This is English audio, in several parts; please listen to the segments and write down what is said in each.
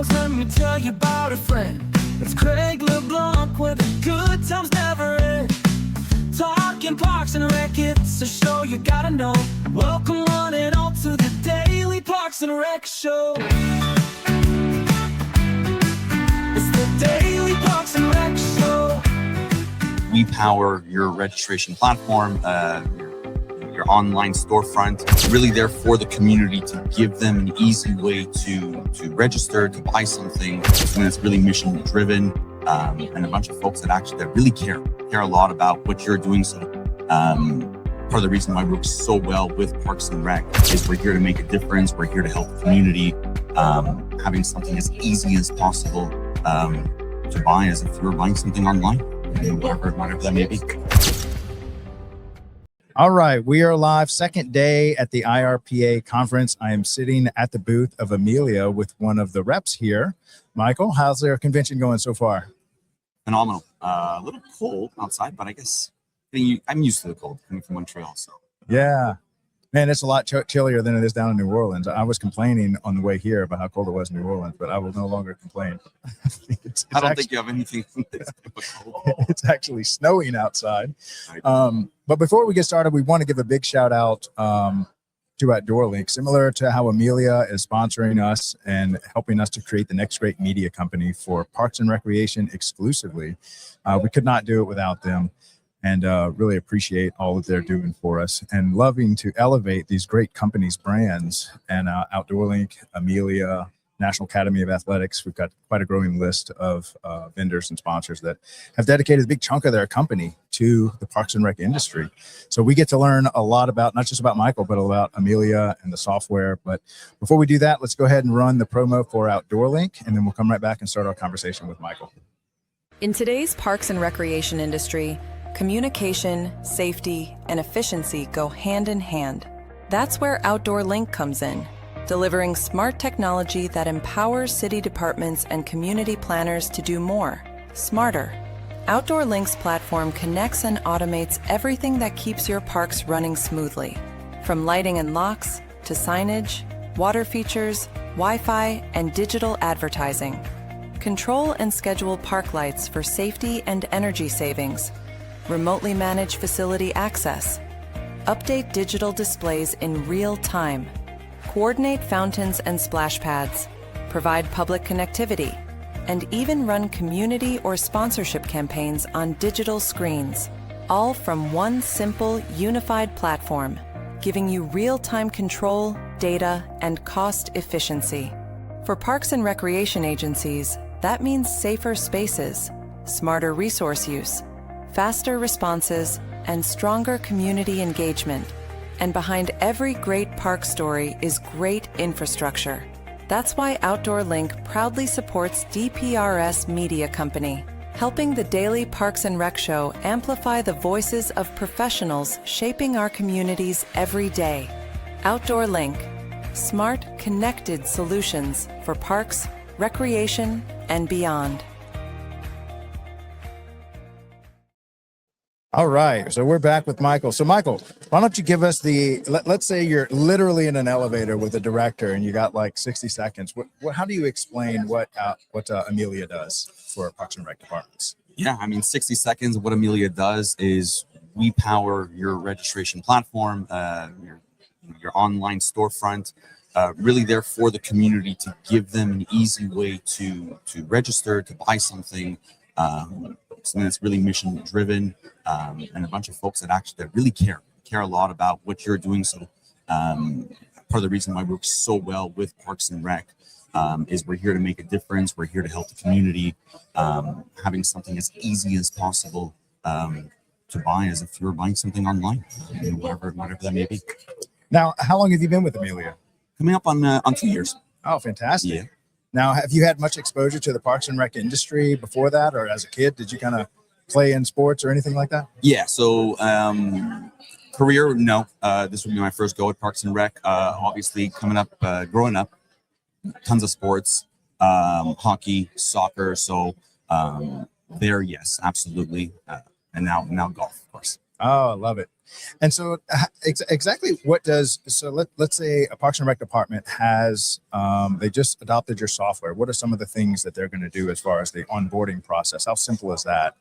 songs, let me tell you about a friend. It's Craig LeBlanc where the good times never end. Talking Parks and Rec, it's a show you gotta know. Welcome one and all to the Daily Parks and Rec Show. It's the Daily Parks and Rec Show. We power your registration platform, your online storefront, really there for the community to give them an easy way to register, to buy something, and it's really mission driven, and a bunch of folks that really care a lot about what you're doing. So part of the reason why we work so well with Parks and Rec is we're here to make a difference. We're here to help the community, having something as easy as possible to buy as if you're buying something online, whatever that may be. All right, we are live, second day at the IRPA conference. I am sitting at the booth of Amilia with one of the reps here. Michael, how's their convention going so far? Phenomenal. A little cold outside, but I guess I'm used to the cold coming from Montreal. So yeah, man, it's a lot chillier than it is down in New Orleans. I was complaining on the way here about how cold it was in New Orleans, but I will no longer complain. I don't think you have anything. It's actually snowing outside. Right. But before we get started, we want to give a big shout out to Outdoor Link, similar to how Amilia is sponsoring us and helping us to create the next great media company for Parks and Recreation exclusively. We could not do it without them, and really appreciate all that they're doing for us and loving to elevate these great companies' brands. And Outdoor Link, Amilia, National Academy of Athletics, we've got quite a growing list of vendors and sponsors that have dedicated a big chunk of their company to the Parks and Rec industry. So we get to learn a lot about, not just about Michael, but about Amilia and the software. But before we do that, let's go ahead and run the promo for Outdoor Link, and then we'll come right back and start our conversation with Michael. In today's parks and recreation industry, communication, safety, and efficiency go hand in hand. That's where Outdoor Link comes in, delivering smart technology that empowers city departments and community planners to do more, smarter. Outdoor Link's platform connects and automates everything that keeps your parks running smoothly, from lighting and locks to signage, water features, Wi-Fi, and digital advertising. Control and schedule park lights for safety and energy savings. Remotely manage facility access. Update digital displays in real time. Coordinate fountains and splash pads. Provide public connectivity. And even run community or sponsorship campaigns on digital screens. All from one simple, unified platform, giving you real-time control, data, and cost efficiency. For parks and recreation agencies, that means safer spaces, smarter resource use, faster responses, and stronger community engagement. And behind every great park story is great infrastructure. That's why Outdoor Link proudly supports DPRS Media Company, helping the Daily Parks and Rec Show amplify the voices of professionals shaping our communities every day. Outdoor Link, smart, connected solutions for parks, recreation, and beyond. All right, so we're back with Michael. So Michael, why don't you give us let's say you're literally in an elevator with a director and you got like 60 seconds. How do you explain what Amilia does for Parks and Rec departments? Yeah, I mean, 60 seconds. What Amilia does is we power your registration platform, your online storefront, really there for the community to give them an easy way to register, to buy something, something that's really mission driven, and a bunch of folks that really care a lot about what you're doing. So part of the reason why we work so well with Parks and Rec is we're here to make a difference. We're here to help the community, having something as easy as possible to buy as if you're buying something online, whatever that may be. Now, how long have you been with Amilia? Coming up on 2 years. Oh, fantastic. Yeah. Now, have you had much exposure to the Parks and Rec industry before that, or as a kid, did you kind of play in sports or anything like that? Yeah. So career, no. This would be my first go at Parks and Rec. Obviously, growing up, tons of sports, hockey, soccer. So there, yes, absolutely. And now golf, of course. Oh, I love it. And so exactly what does, so let's say a Parks and Rec department has, they just adopted your software. What are some of the things that they're going to do as far as the onboarding process? How simple is that?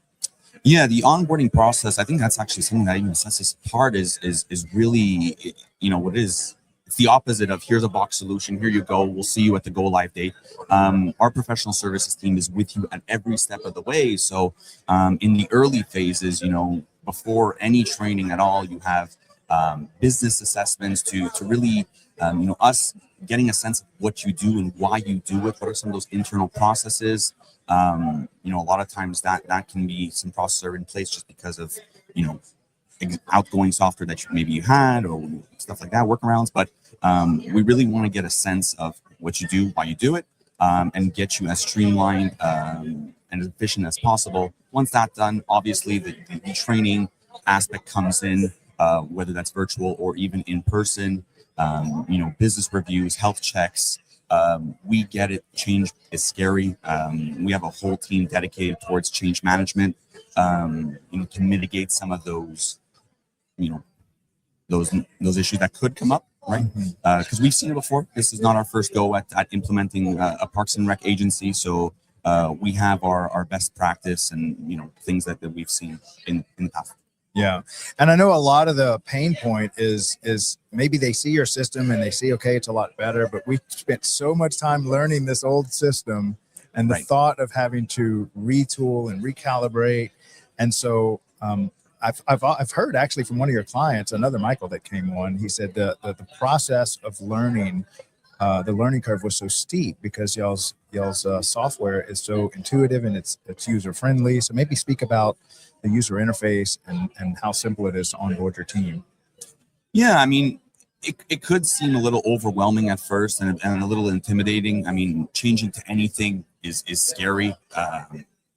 Yeah, the onboarding process, I think that's actually something that even sets us apart is really, what it is. It's the opposite of here's a box solution. Here you go. We'll see you at the go live date. Our professional services team is with you at every step of the way. So in the early phases, before any training at all, you have business assessments to really, us getting a sense of what you do and why you do it. What are some of those internal processes? A lot of times that can be some processes are in place just because of, outgoing software that maybe you had or stuff like that, workarounds. But we really want to get a sense of what you do, why you do it, and get you as streamlined and as efficient as possible. Once that's done, obviously the training aspect comes in, whether that's virtual or even in person. Business reviews, health checks. We get it. Change is scary. We have a whole team dedicated towards change management, to mitigate some of those, those issues that could come up, right? Because we've seen it before. This is not our first go at implementing a Parks and Rec agency. So we have our best practice and, things that we've seen in the past. Yeah. And I know a lot of the pain point is maybe they see your system and they see, okay, it's a lot better, but we spent so much time learning this old system and the thought of having to retool and recalibrate. And so I've heard actually from one of your clients, another Michael that came on, he said the process of learning, the learning curve was so steep because y'all's software is so intuitive and it's user friendly. So maybe speak about the user interface and how simple it is to onboard your team. Yeah, I mean, it could seem a little overwhelming at first and a little intimidating. I mean, changing to anything is scary.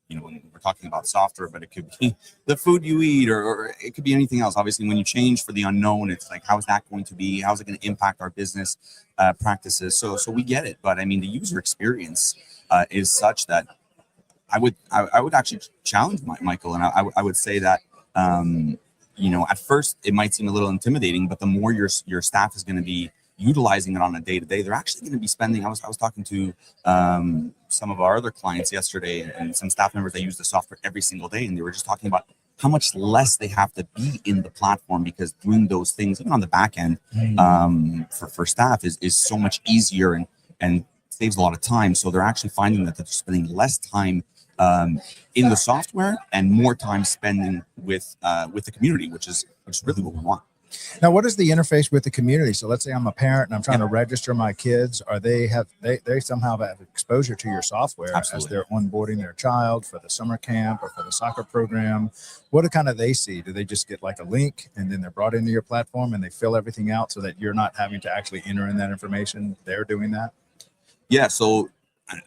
When we're talking about software, but it could be the food you eat or it could be anything else. Obviously, when you change for the unknown, it's like, how is that going to be? How is it going to impact our business practices? So we get it. But I mean, the user experience is such that I would actually challenge Michael, and I would say that at first it might seem a little intimidating, but the more your staff is going to be utilizing it on a day-to-day, they're actually going to be spending. I was talking to some of our other clients yesterday, and some staff members that use the software every single day, and they were just talking about how much less they have to be in the platform because doing those things, even on the back end, for staff is so much easier and saves a lot of time. So they're actually finding that they're spending less time in the software and more time spending with the community, which is really what we want. Now, what is the interface with the community? So let's say I'm a parent and I'm trying to register my kids. Are they somehow have exposure to your software as they're onboarding their child for the summer camp or for the soccer program? What do kind of they see? Do they just get like a link and then they're brought into your platform and they fill everything out so that you're not having to actually enter in that information? They're doing that? Yeah. So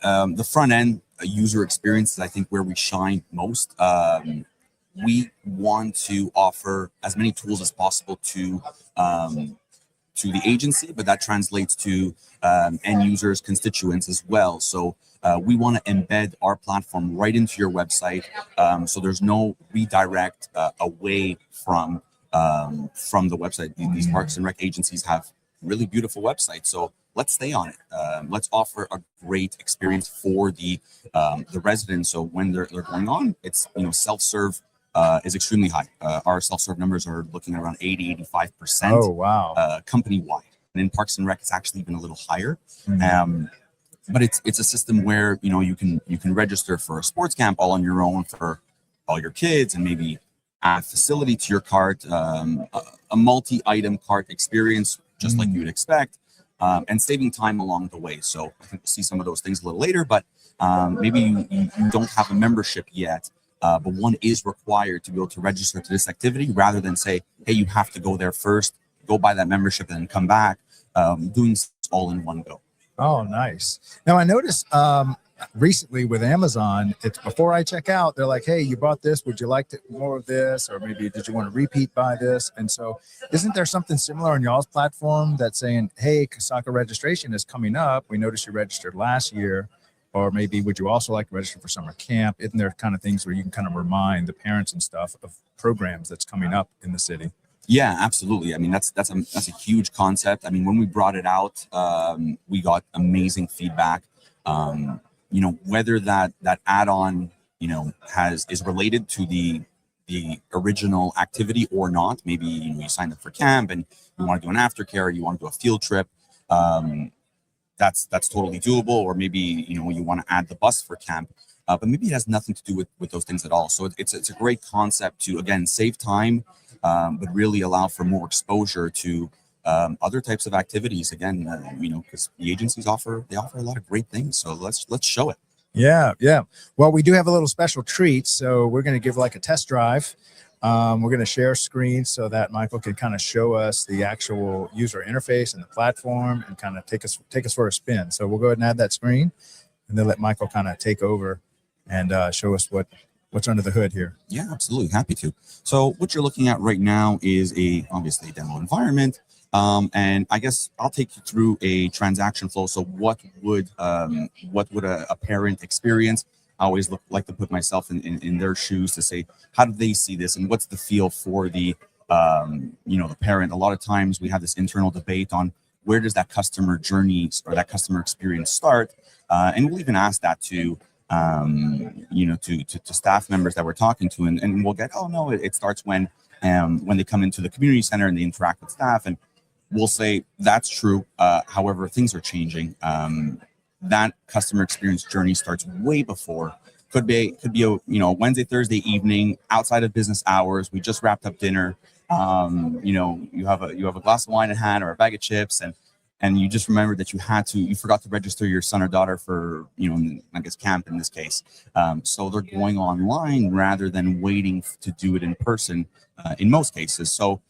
the front end user experience is, I think, where we shine most. We want to offer as many tools as possible to the agency, but that translates to end users, constituents as well. So we want to embed our platform right into your website, so there's no redirect away from the website. These Parks and Rec agencies have really beautiful websites, so let's stay on it. Let's offer a great experience for the residents. So when they're going on, it's self-serve. Is extremely high. Our self-serve numbers are looking at around 80-85%. Oh, wow. Company-wide. And in Parks and Rec, it's actually even a little higher. But it's a system where you can register for a sports camp all on your own for all your kids, and maybe add a facility to your cart, a multi-item cart experience, just like you would expect, and saving time along the way. So I think we'll see some of those things a little later, but maybe you don't have a membership yet. But one is required to be able to register to this activity rather than say, hey, you have to go there first, go buy that membership and then come back, doing all in one go. Oh, nice. Now, I noticed recently with Amazon, it's before I check out, they're like, hey, you bought this. Would you like more of this? Or maybe did you want to repeat buy this? And so isn't there something similar on y'all's platform that's saying, hey, soccer registration is coming up. We noticed you registered last year. Or maybe would you also like to register for summer camp? Isn't there kind of things where you can kind of remind the parents and stuff of programs that's coming up in the city? Yeah, absolutely. I mean, that's a huge concept. I mean, when we brought it out, we got amazing feedback. Whether that add-on, is related to the original activity or not. Maybe you signed up for camp and you want to do an aftercare, you want to do a field trip. That's totally doable. Or maybe you want to add the bus for camp, but maybe it has nothing to do with those things at all. So it's a great concept to, again, save time, but really allow for more exposure to other types of activities. Again, because the agencies offer a lot of great things. So let's show it. Yeah. Well, we do have a little special treat. So we're going to give like a test drive. We're going to share screens so that Michael can kind of show us the actual user interface and the platform and kind of take us for a spin. So we'll go ahead and add that screen and then let Michael kind of take over and show us what's under the hood here. Yeah, absolutely. Happy to. So what you're looking at right now is obviously a demo environment. And I guess I'll take you through a transaction flow. So what would a parent experience? I always like to put myself in their shoes to say, how do they see this, and what's the feel for the the parent? A lot of times we have this internal debate on where does that customer journey or that customer experience start, and we'll even ask that to staff members that we're talking to, and we'll get, oh no, it starts when they come into the community center and they interact with staff, and we'll say that's true. However, things are changing. That customer experience journey starts way before. Could be a Wednesday, Thursday evening outside of business hours. We just wrapped up dinner. You have a glass of wine in hand or a bag of chips, and you just remember that you forgot to register your son or daughter for I guess camp in this case. So they're going online rather than waiting to do it in person in most cases. So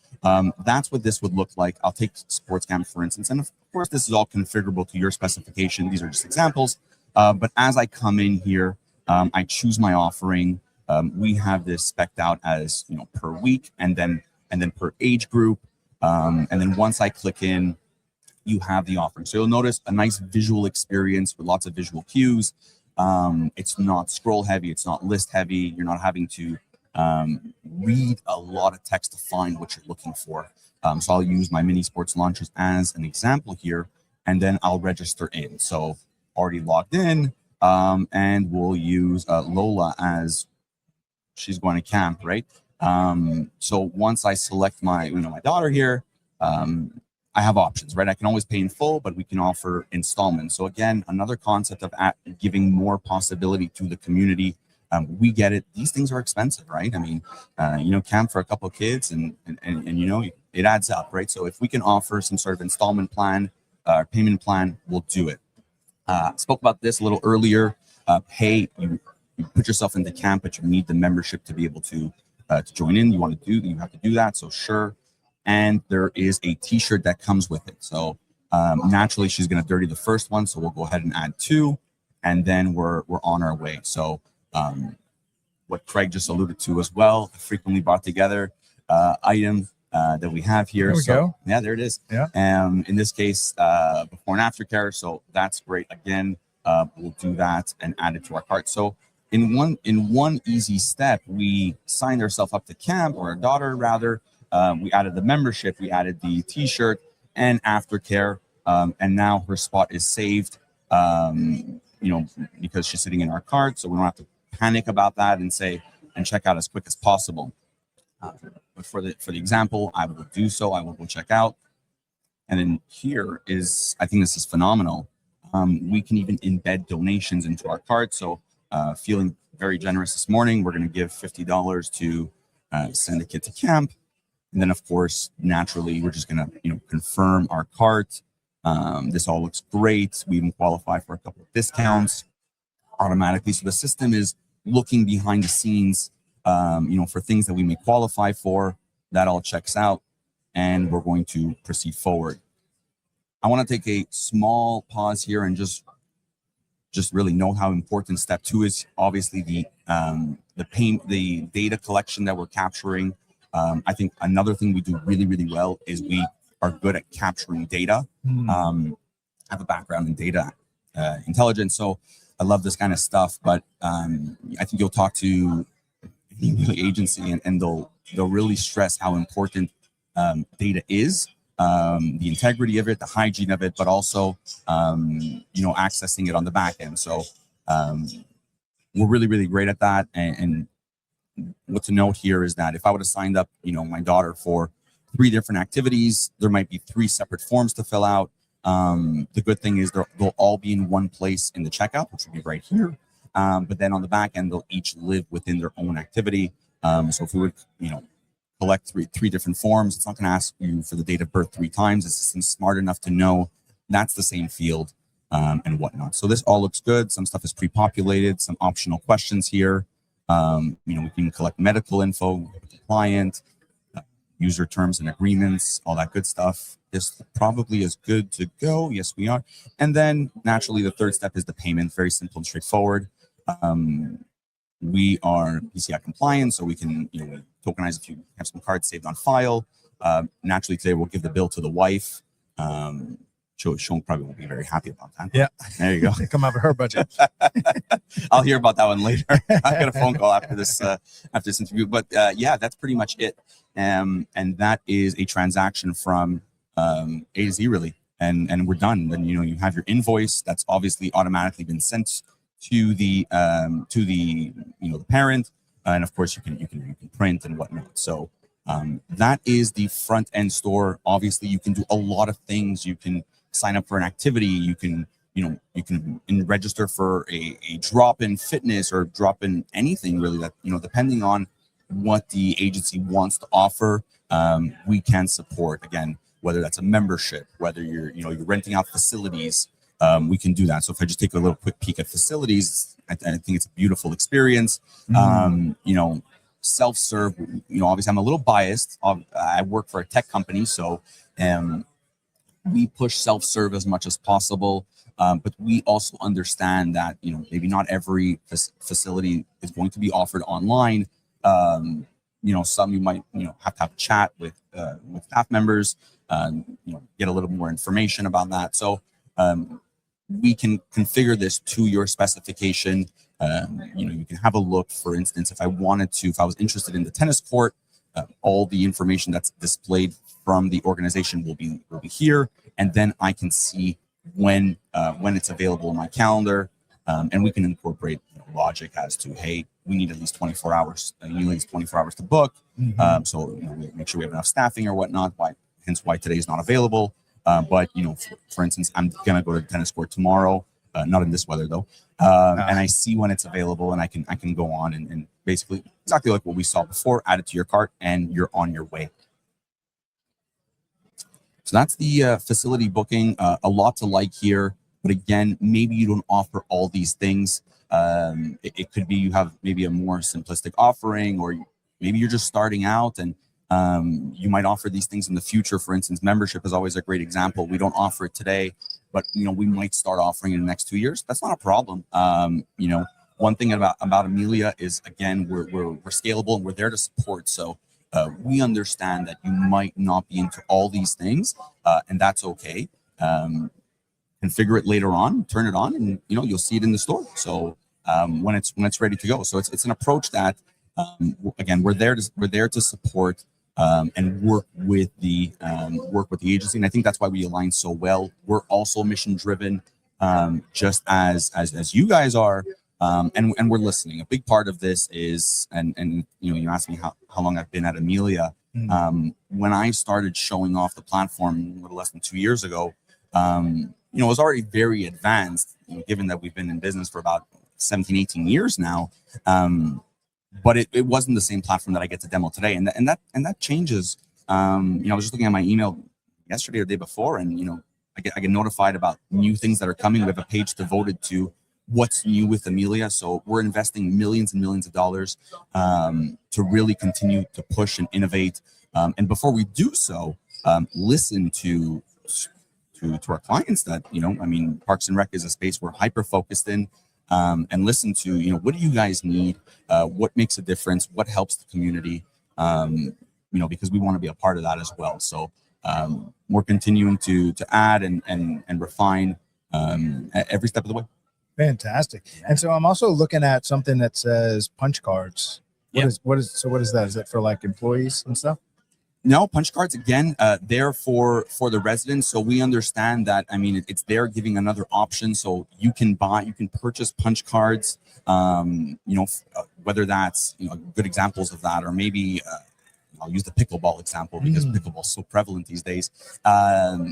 that's what this would look like. I'll take sports camp, for instance. And of course, this is all configurable to your specification. These are just examples. But as I come in here, I choose my offering. We have this spec'd out as per week and then per age group. And then once I click in, you have the offering. So you'll notice a nice visual experience with lots of visual cues. It's not scroll heavy. It's not list heavy. You're not having to read a lot of text to find what you're looking for. So I'll use my mini sports launchers as an example here, and then I'll register in. So already logged in, and we'll use Lola as she's going to camp, right? So once I select my daughter here, I have options, right? I can always pay in full, but we can offer installments. So again, another concept of giving more possibility to the community. We get it. These things are expensive, right? I mean, camp for a couple of kids and it adds up, right? So if we can offer some sort of installment plan, payment plan, we'll do it. Spoke about this a little earlier. You put yourself into camp, but you need the membership to be able to join in. You have to do that. So sure. And there is a t-shirt that comes with it. So naturally she's going to dirty the first one. So we'll go ahead and add 2, and then we're on our way. So what Craig just alluded to as well, a frequently brought together item that we have here. There we go. Yeah, there it is. Yeah. In this case, before and after care. So that's great. Again, we'll do that and add it to our cart. So in one easy step, we signed ourselves up to camp, or our daughter rather. We added the membership, we added the t-shirt and aftercare, and now her spot is saved, because she's sitting in our cart, so we don't have to panic about that and check out as quick as possible. But for the example, I will do so. I will go check out, and then here is, I think this is phenomenal. We can even embed donations into our cart. So feeling very generous this morning, we're going to give $50 to send a kid to camp. And then, of course, naturally, we're just going to, confirm our cart. This all looks great. We even qualify for a couple of discounts automatically. So the system is looking behind the scenes, for things that we may qualify for. That all checks out, and we're going to proceed forward. I want to take a small pause here and just really note how important step 2 is. Obviously, the data collection that we're capturing. I think another thing we do really, really well is we are good at capturing data. I have a background in data intelligence. So love this kind of stuff, but I think you'll talk to any agency and they'll really stress how important data is, the integrity of it, the hygiene of it, but also accessing it on the back end. So we're really, really great at that. And what to note here is that if I would have signed up, my daughter for 3 different activities, there might be 3 separate forms to fill out. The good thing is they'll all be in one place in the checkout, which will be right here. But then on the back end, they'll each live within their own activity. So if we would, collect three different forms, it's not going to ask you for the date of birth 3 times. It's just smart enough to know that's the same field and whatnot. So this all looks good. Some stuff is pre-populated, some optional questions here. We can collect medical info with the client, user terms and agreements, all that good stuff. This probably is good to go. Yes, we are. And then naturally, the third step is the payment. Very simple and straightforward. We are PCI compliant, so we can tokenize if you have some cards saved on file. Naturally, today we'll give the bill to the wife. Sean probably won't be very happy about that. Yeah, there you go. Come out of her budget. I'll hear about that one later. I got a phone call after this interview, but yeah, that's pretty much it. And that is a transaction from A to Z, really, and we're done. Then you have your invoice that's obviously automatically been sent to the the parent, and of course you can print and whatnot. So that is the front end store. Obviously, you can do a lot of things. You can sign up for an activity. You can register for a drop-in fitness or drop-in anything really that depending on what the agency wants to offer, we can support. Again, whether that's a membership, whether you're renting out facilities, we can do that. So if I just take a little quick peek at facilities, I think it's a beautiful experience. Self-serve, obviously I'm a little biased. I work for a tech company, so we push self-serve as much as possible. But we also understand that, maybe not every facility is going to be offered online. Some you might, have to have a chat with staff members, get a little more information about that. So we can configure this to your specification. You can have a look. For instance, if I was interested in the tennis court, all the information that's displayed from the organization will be here, and then I can see when it's available in my calendar, and we can incorporate logic as to, hey, we need at least 24 hours. You need at least 24 hours to book. So we make sure we have enough staffing or whatnot. Hence why today is not available. But for instance, I'm gonna go to the tennis court tomorrow. Not in this weather though. And I see when it's available, and I can go on and basically exactly like what we saw before, add it to your cart, and you're on your way. So that's the facility booking. A lot to like here, but again, maybe you don't offer all these things. It could be you have maybe a more simplistic offering, or maybe you're just starting out and you might offer these things in the future. For instance, membership is always a great example. We don't offer it today, but we might start offering it in the next 2 years. That's not a problem. One thing about Amilia is, again, we're scalable and we're there to support. So we understand that you might not be into all these things, and that's okay. Configure it later on, turn it on, and you'll see it in the store. So when it's ready to go. So it's an approach that again, we're there to support and work with the agency, and I think that's why we align so well. We're also mission driven, just as you guys are, and we're listening. A big part of this is, and you asked me how long I've been at Amilia. When I started showing off the platform a little less than 2 years ago, it was already very advanced, given that we've been in business for about 17, 18 years now. But it wasn't the same platform that I get to demo today, and that changes. I was just looking at my email yesterday or the day before, and I get notified about new things that are coming. We have a page devoted to what's new with Amilia, so we're investing millions and millions of dollars to really continue to push and innovate. And before we do so, listen to our clients that Parks and Rec is a space we're hyper focused in. And listen to, what do you guys need? What makes a difference? What helps the community? Because we want to be a part of that as well. So we're continuing to add and refine every step of the way. Fantastic. And so I'm also looking at something that says punch cards. Yeah. What is that? Is that for like employees and stuff? No, punch cards again, they're for the residents. So we understand that. I mean, it's there giving another option. So you can purchase punch cards. Whether that's good examples of that, or maybe I'll use the pickleball example because pickleball is so prevalent these days.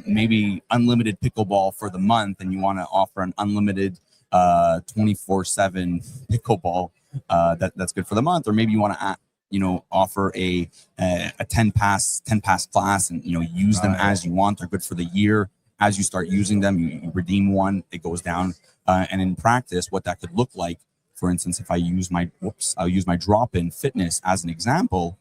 Maybe unlimited pickleball for the month, and you want to offer an unlimited 24/7 pickleball. That's good for the month, or maybe you want to offer a 10 pass class, and use them as you want. They're good for the year. As you start using them, you redeem one, it goes down. And in practice, what that could look like, for instance, if I'll use my drop-in fitness as an example,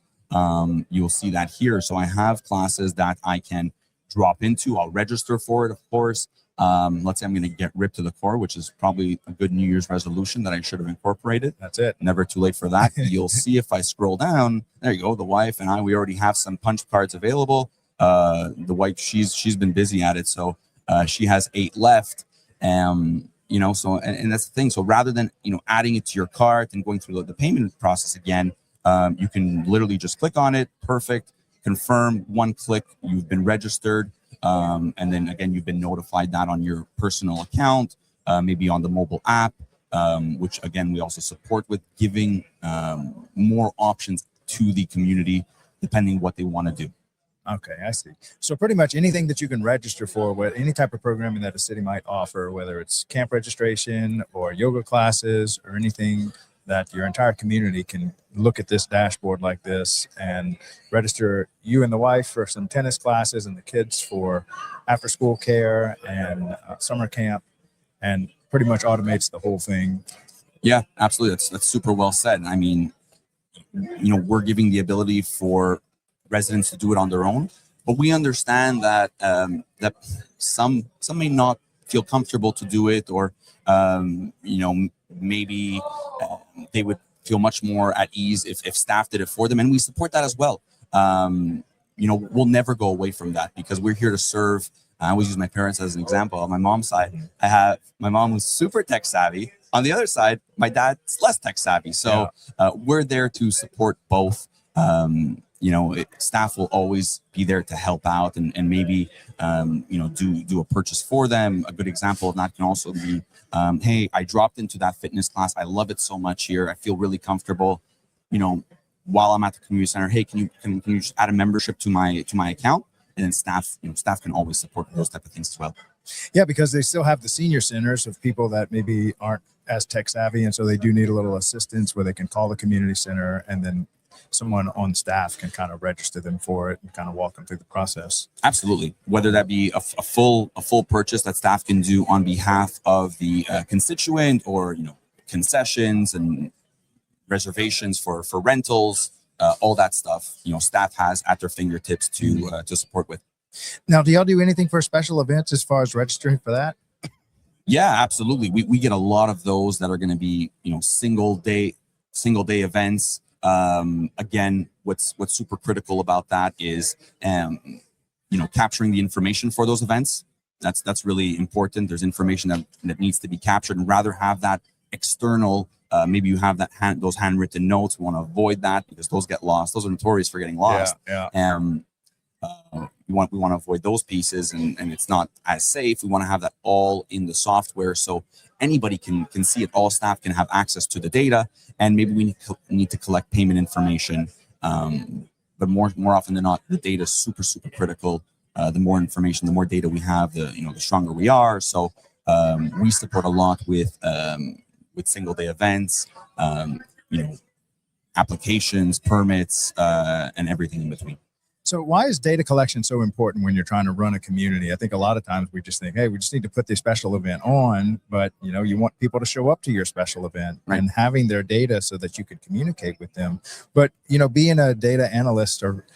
you'll see that here. So I have classes that I can drop into. I'll register for it, of course. Let's say I'm going to get ripped to the core, which is probably a good New Year's resolution that I should have incorporated. That's it. Never too late for that. You'll see if I scroll down, there you go. The wife and we already have some punch cards available. The wife, she's been busy at it. So she has 8 left. So, and that's the thing. So rather than, adding it to your cart and going through the payment process again, you can literally just click on it. Perfect. Confirm, one click, you've been registered. And then again, you've been notified that on your personal account, maybe on the mobile app, which again, we also support with giving more options to the community, depending what they want to do. Okay, I see. So pretty much anything that you can register for, with any type of programming that a city might offer, whether it's camp registration or yoga classes or anything, that your entire community can look at this dashboard like this and register you and the wife for some tennis classes and the kids for after school care and summer camp, and pretty much automates the whole thing. Yeah, absolutely. That's super well said. I mean, we're giving the ability for residents to do it on their own, but we understand that that some may not feel comfortable to do it, or maybe they would feel much more at ease if staff did it for them, and we support that as well. We'll never go away from that because we're here to serve. I always use my parents as an example. On my mom's side, my mom was super tech savvy. On the other side, my dad's less tech savvy. So we're there to support both. Staff will always be there to help out and maybe, do a purchase for them. A good example of that can also be, hey, I dropped into that fitness class. I love it so much here. I feel really comfortable, while I'm at the community center. Hey, can you just add a membership to my account? And then staff can always support those type of things as well. Yeah, because they still have the senior centers of people that maybe aren't as tech savvy. And so they do need a little assistance where they can call the community center, and then someone on staff can kind of register them for it and kind of walk them through the process. Absolutely. Whether that be a full purchase that staff can do on behalf of the constituent, or, concessions and reservations for rentals, all that stuff, staff has at their fingertips to support with. Now, do y'all do anything for special events as far as registering for that? Yeah, absolutely. We get a lot of those that are going to be, single day events. Again, what's super critical about that is, capturing the information for those events. That's really important. There's information that needs to be captured, and rather have that external. Maybe you have those handwritten notes. We want to avoid that because those get lost. Those are notorious for getting lost. Yeah. We want to avoid those pieces, and it's not as safe. We want to have that all in the software, so anybody can see it. All staff can have access to the data, and maybe we need to collect payment information. But more often than not, the data is super critical. The more information, the more data we have, the stronger we are. So we support a lot with single day events, applications, permits, and everything in between. So why is data collection so important when you're trying to run a community? I think a lot of times we just think, hey, we just need to put this special event on, but you want people to show up to your special event, right, and having their data so that you could communicate with them. But, being a data analyst, or,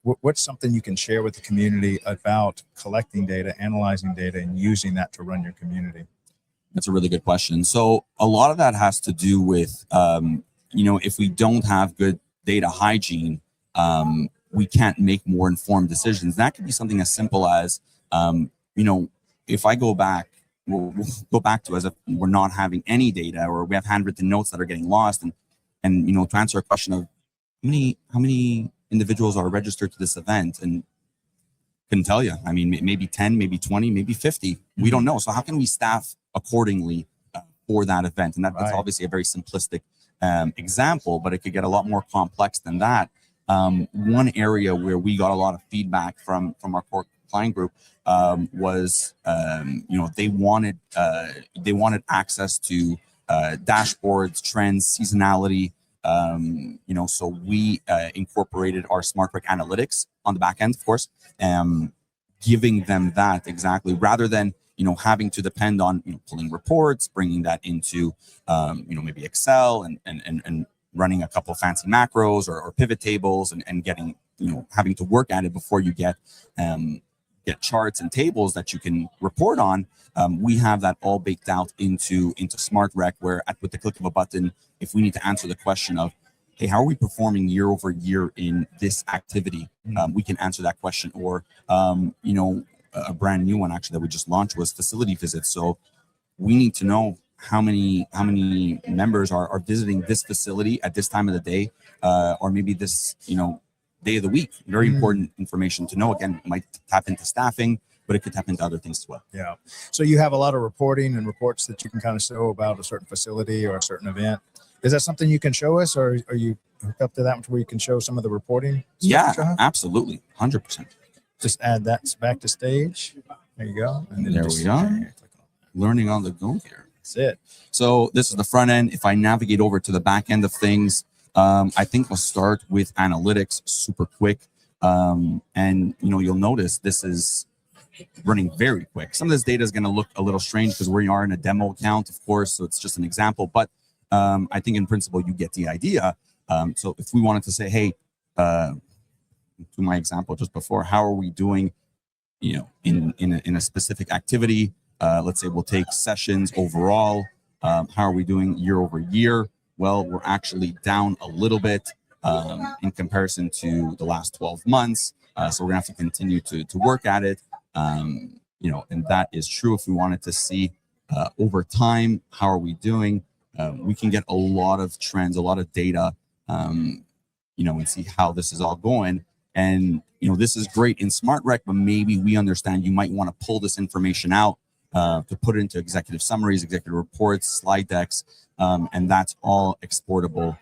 what's something you can share with the community about collecting data, analyzing data, and using that to run your community? That's a really good question. So a lot of that has to do with, if we don't have good data hygiene, we can't make more informed decisions. That could be something as simple as, if I go back, we'll go back to as if we're not having any data, or we have handwritten notes that are getting lost. And to answer a question of how many individuals are registered to this event, and couldn't tell you. I mean, maybe 10, maybe 20, maybe 50. We don't know. So how can we staff accordingly for that event? And that's obviously a very simplistic example, but it could get a lot more complex than that. One area where we got a lot of feedback from our core client group was, they wanted access to dashboards, trends, seasonality. So we incorporated our SmartRec analytics on the back end, of course, giving them that exactly, rather than having to depend on pulling reports, bringing that into maybe Excel and running a couple of fancy macros or pivot tables and getting having to work at it before you get charts and tables that you can report on. We have that all baked out into SmartRec, where with the click of a button, if we need to answer the question of, hey, how are we performing year over year in this activity, we can answer that question. Or a brand new one actually that we just launched was facility visits. So we need to know how many members are visiting this facility at this time of the day, or maybe this day of the week. Very important information to know. Again, it might tap into staffing, but it could tap into other things as well. Yeah. So you have a lot of reporting and reports that you can kind of show about a certain facility or a certain event. Is that something you can show us, or are you hooked up to that where you can show some of the reporting? Yeah, absolutely. 100%. Just add that back to stage. There you go. And then there we are. Learning on the go here. That's it. So this is the front end. If I navigate over to the back end of things, I think we'll start with analytics super quick. And you'll notice this is running very quick. Some of this data is going to look a little strange because we are in a demo account, of course, so it's just an example. But I think in principle, you get the idea. So if we wanted to say, hey, to my example just before, how are we doing, in a specific activity? Let's say we'll take sessions overall. How are we doing year over year? Well, we're actually down a little bit in comparison to the last 12 months. So we're gonna have to continue to work at it. And that is true. If we wanted to see over time, how are we doing? We can get a lot of trends, a lot of data, and see how this is all going. And, this is great in SmartRec, but maybe we understand you might want to pull this information out to put it into executive summaries, executive reports, slide decks, and that's all exportable.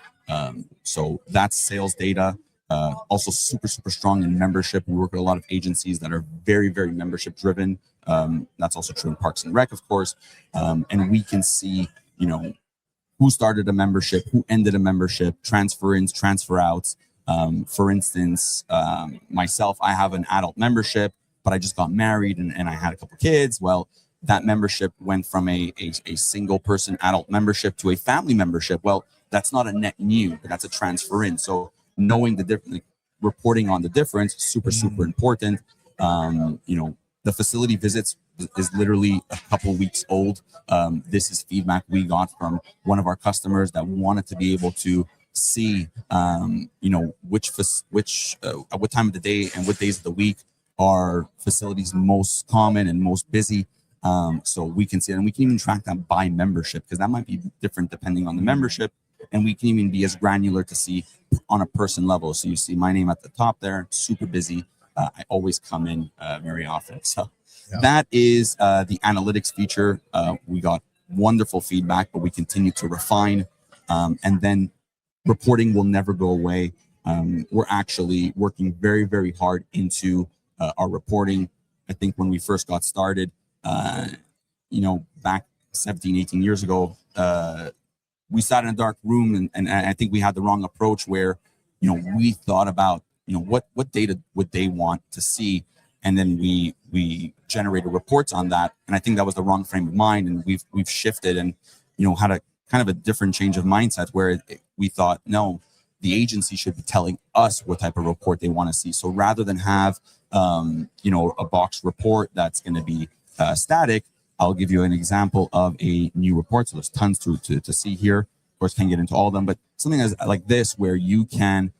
So that's sales data. Also super, super strong in membership. We work with a lot of agencies that are very, very membership driven. That's also true in Parks and Rec, of course. And we can see, who started a membership, who ended a membership, transfer ins, transfer outs. For instance, myself, I have an adult membership, but I just got married and I had a couple kids. Well, that membership went from a single person adult membership to a family membership. Well, that's not a net new, but that's a transfer in. So knowing the difference, reporting on the difference, super, super important. The facility visits is literally a couple weeks old. This is feedback we got from one of our customers that wanted to be able to see, what time of the day and what days of the week are facilities most common and most busy. So we can see it, and we can even track that by membership, because that might be different depending on the membership. And we can even be as granular to see on a person level. So you see my name at the top there, super busy. I always come in very often. So that is the analytics feature. We got wonderful feedback, but we continue to refine. And then reporting will never go away. We're actually working very, very hard into our reporting. I think when we first got started, back 17, 18 years ago, we sat in a dark room and I think we had the wrong approach where, we thought about, what data would they want to see? And then we generated reports on that. And I think that was the wrong frame of mind. And we've shifted and, had a kind of a different change of mindset where we thought, no, the agency should be telling us what type of report they want to see. So rather than have, a box report that's going to be static, I'll give you an example of a new report. So there's tons to see here. Of course, can't get into all of them, but something like this where you can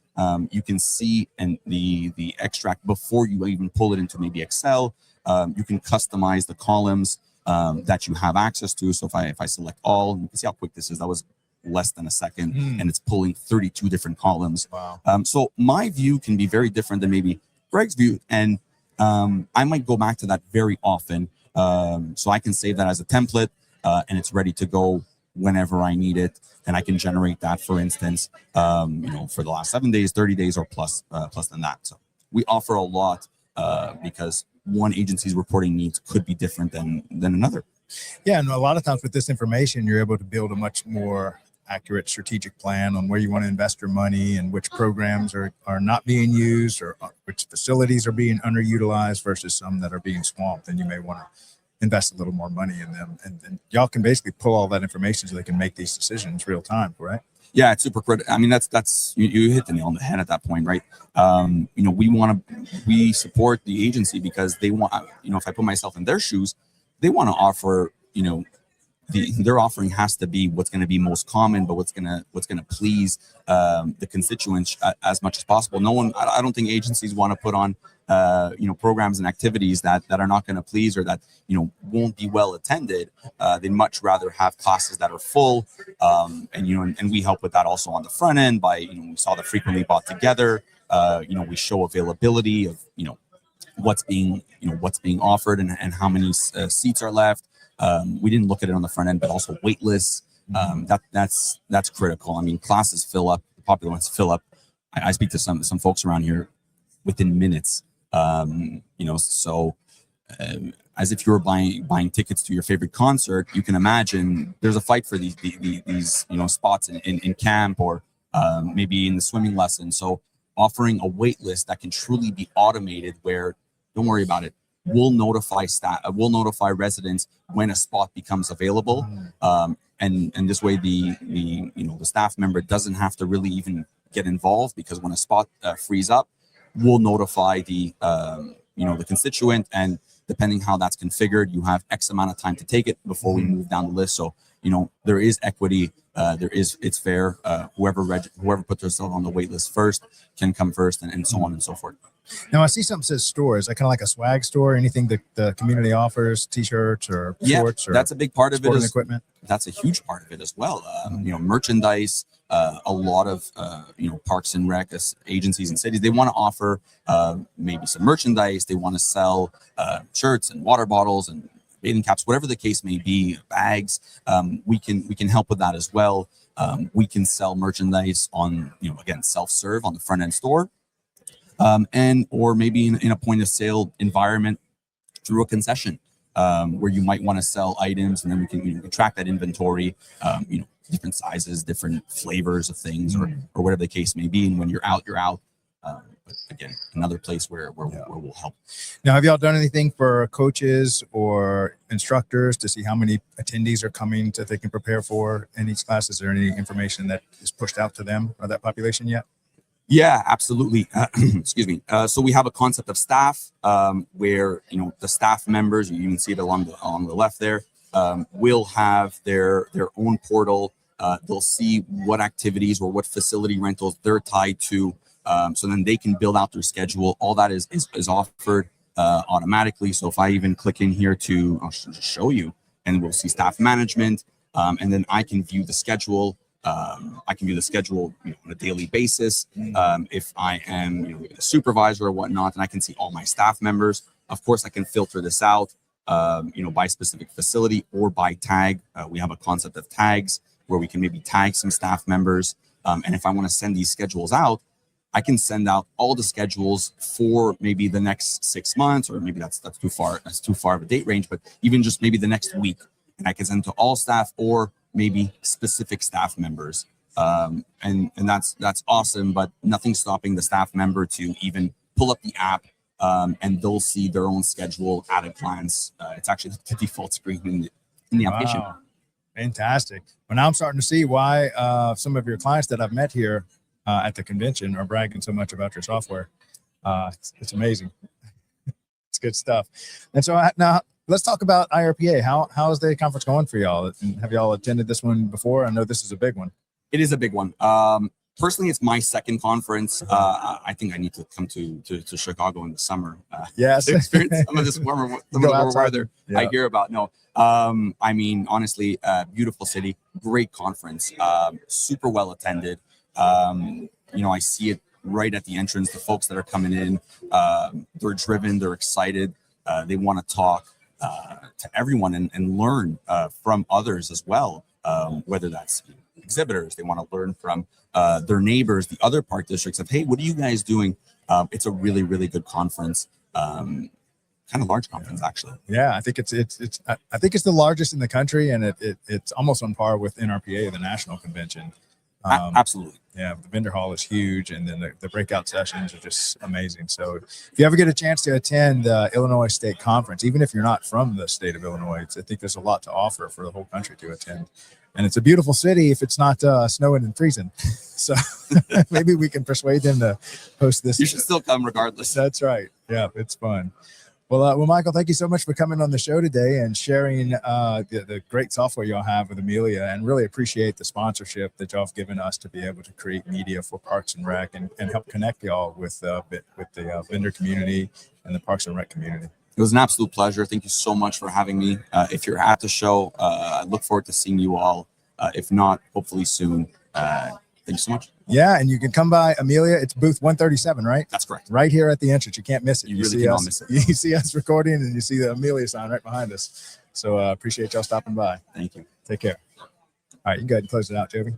see and the extract before you even pull it into maybe Excel. You can customize the columns. that you have access to. So if I select all, you can see how quick this is. That was less than a second, and it's pulling 32 different columns. Wow. So my view can be very different than maybe Greg's view, and I might go back to that very often. So I can save that as a template, and it's ready to go whenever I need it, and I can generate that, for instance, for the last 7 days, 30 days, or plus than that. So we offer a lot because one agency's reporting needs could be different than another. Yeah, and a lot of times with this information, you're able to build a much more accurate strategic plan on where you want to invest your money and which programs are not being used, or which facilities are being underutilized versus some that are being swamped, and you may want to invest a little more money in them. And y'all can basically pull all that information so they can make these decisions real time, right? Yeah, it's super critical. I mean, that's you hit the nail on the head at that point, right? We support the agency because they want, if I put myself in their shoes, they want to offer, their offering has to be what's going to be most common, but what's going to please the constituents as much as possible. I don't think agencies want to put on programs and activities that are not going to please, or that won't be well attended. They'd much rather have classes that are full, and we help with that also on the front end by we saw the frequently bought together. We show availability of what's being offered and how many seats are left. We didn't look at it on the front end, but also wait lists. That's critical. I mean, classes fill up, the popular ones fill up. I speak to some folks around here within minutes. As if you were buying tickets to your favorite concert, you can imagine there's a fight for these spots in camp, or maybe in the swimming lesson. So offering a wait list that can truly be automated, where don't worry about it, we'll notify residents when a spot becomes available, and this way the staff member doesn't have to really even get involved, because when a spot frees up, we'll notify the constituent, and depending how that's configured, you have X amount of time to take it before we move down the list. So there is equity, it's fair. Whoever puts themselves on the wait list first can come first, and so on and so forth. Now I see something that says store. Is that kind of like a swag store? Anything that the community offers, t-shirts or shorts? Or that's a big part of it. Equipment. That's a huge part of it as well. Merchandise. A lot of parks and rec agencies and cities, they want to offer maybe some merchandise. They want to sell shirts and water bottles and bathing caps, whatever the case may be, bags. We can help with that as well. We can sell merchandise on again, self-serve on the front end store. Or maybe in a point of sale environment through a concession, where you might want to sell items, and then we can track that inventory, different sizes, different flavors of things, or whatever the case may be. And when you're out, you're out. But again, another place where we'll help. Now, have y'all done anything for coaches or instructors to see how many attendees are coming that they can prepare for in each class? Is there any information that is pushed out to them or that population yet? Yeah, absolutely. Excuse me. So we have a concept of staff, where the staff members, you can see it along the left there, will have their own portal. They'll see what activities or what facility rentals they're tied to. So then they can build out their schedule. All that is offered automatically. So if I even click in here I'll show you, and we'll see staff management, and then I can view the schedule. I can view the schedule on a daily basis. If I am a supervisor or whatnot, and I can see all my staff members. Of course, I can filter this out, by specific facility or by tag. We have a concept of tags where we can maybe tag some staff members. And if I want to send these schedules out, I can send out all the schedules for maybe the next 6 months, or maybe that's too far. That's too far of a date range, but even just maybe the next week, and I can send to all staff or maybe specific staff members. And that's awesome, but nothing stopping the staff member to even pull up the app, and they'll see their own schedule at a glance. It's actually the default screen in the application. Wow. Fantastic. Well, now I'm starting to see why some of your clients that I've met here at the convention are bragging so much about your software. It's amazing. It's good stuff. And so now let's talk about IRPA. How is the conference going for y'all? And have y'all attended this one before? I know this is a big one. It is a big one. Personally, it's my second conference. I think I need to come to Chicago in the summer. Yes. To experience some of this warmer weather Yeah. I hear about. No, I mean, honestly, beautiful city, great conference, super well attended. I see it right at the entrance. The folks that are coming in, they're driven, they're excited, they want to talk to everyone and learn from others as well, whether that's exhibitors, they want to learn from their neighbors, the other park districts of, hey, what are you guys doing? It's a really, really good conference. Kind of large conference, actually. Yeah, I think I think it's the largest in the country, and it's almost on par with NRPA, the national convention. Absolutely. Yeah, the vendor hall is huge, and then the breakout sessions are just amazing. So if you ever get a chance to attend the Illinois State Conference, even if you're not from the state of Illinois, I think there's a lot to offer for the whole country to attend. And it's a beautiful city if it's not snowing and freezing. So maybe we can persuade them to host this. You should still come regardless. That's right. Yeah, it's fun. Well, Michael, thank you so much for coming on the show today and sharing the great software y'all have with Amilia, and really appreciate the sponsorship that y'all have given us to be able to create media for Parks and Rec and help connect y'all with the vendor community and the Parks and Rec community. It was an absolute pleasure. Thank you so much for having me. If you're at the show, I look forward to seeing you all. If not, hopefully soon. Thank you so much. Yeah, and you can come by Amilia. It's booth 137, right? That's correct. Right here at the entrance. You can't miss it. You really cannot miss it. You see us recording, and you see the Amilia sign right behind us. So appreciate y'all stopping by. Thank you. Take care. All right, you go ahead and close it out, Jovi.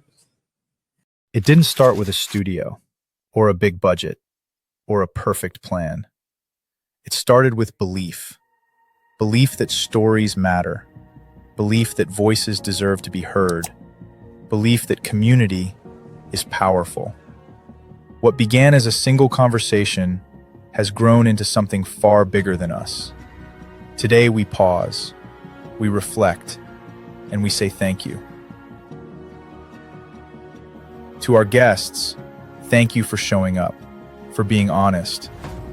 It didn't start with a studio, or a big budget, or a perfect plan. It started with belief. Belief that stories matter. Belief that voices deserve to be heard. Belief that community is powerful. What began as a single conversation has grown into something far bigger than us. Today we pause, we reflect, and we say thank you. To our guests, thank you for showing up, for being honest,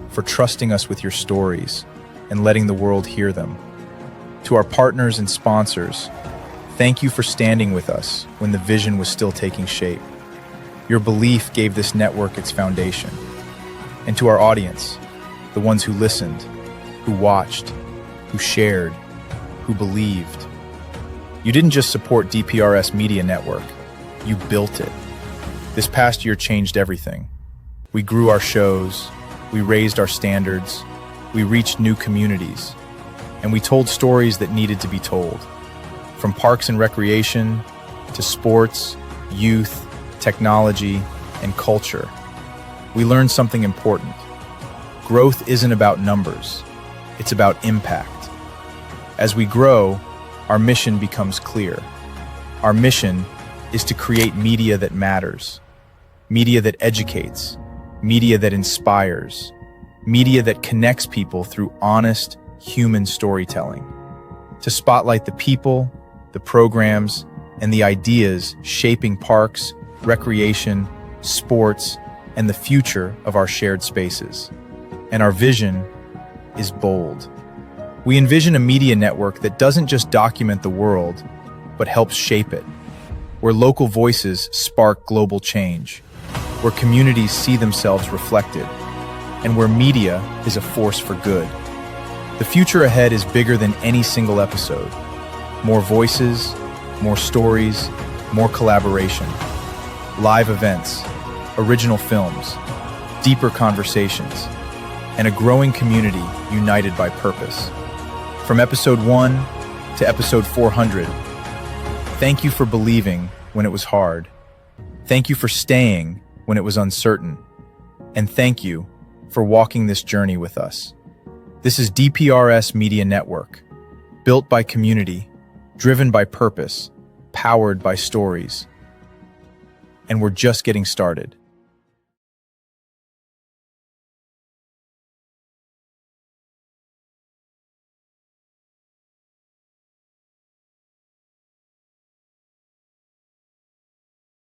for trusting us with your stories and letting the world hear them. To our partners and sponsors, thank you for standing with us when the vision was still taking shape. Your belief gave this network its foundation. And to our audience, the ones who listened, who watched, who shared, who believed. You didn't just support DPRS Media Network, you built it. This past year changed everything. We grew our shows, we raised our standards, we reached new communities, and we told stories that needed to be told. From parks and recreation to sports, youth, technology, and culture, we learned something important. Growth isn't about numbers, it's about impact. As we grow, our mission becomes clear. Our mission is to create media that matters, media that educates, media that inspires, media that connects people through honest, human storytelling. To spotlight the people, the programs, and the ideas shaping parks, recreation, sports, and the future of our shared spaces. And our vision is bold. We envision a media network that doesn't just document the world, but helps shape it, where local voices spark global change, where communities see themselves reflected, and where media is a force for good. The future ahead is bigger than any single episode. More voices, more stories, more collaboration. Live events, original films, deeper conversations, and a growing community united by purpose. From episode 1 to episode 400, thank you for believing when it was hard. Thank you for staying when it was uncertain. And thank you for walking this journey with us. This is DPRS Media Network, built by community, driven by purpose, powered by stories. And we're just getting started.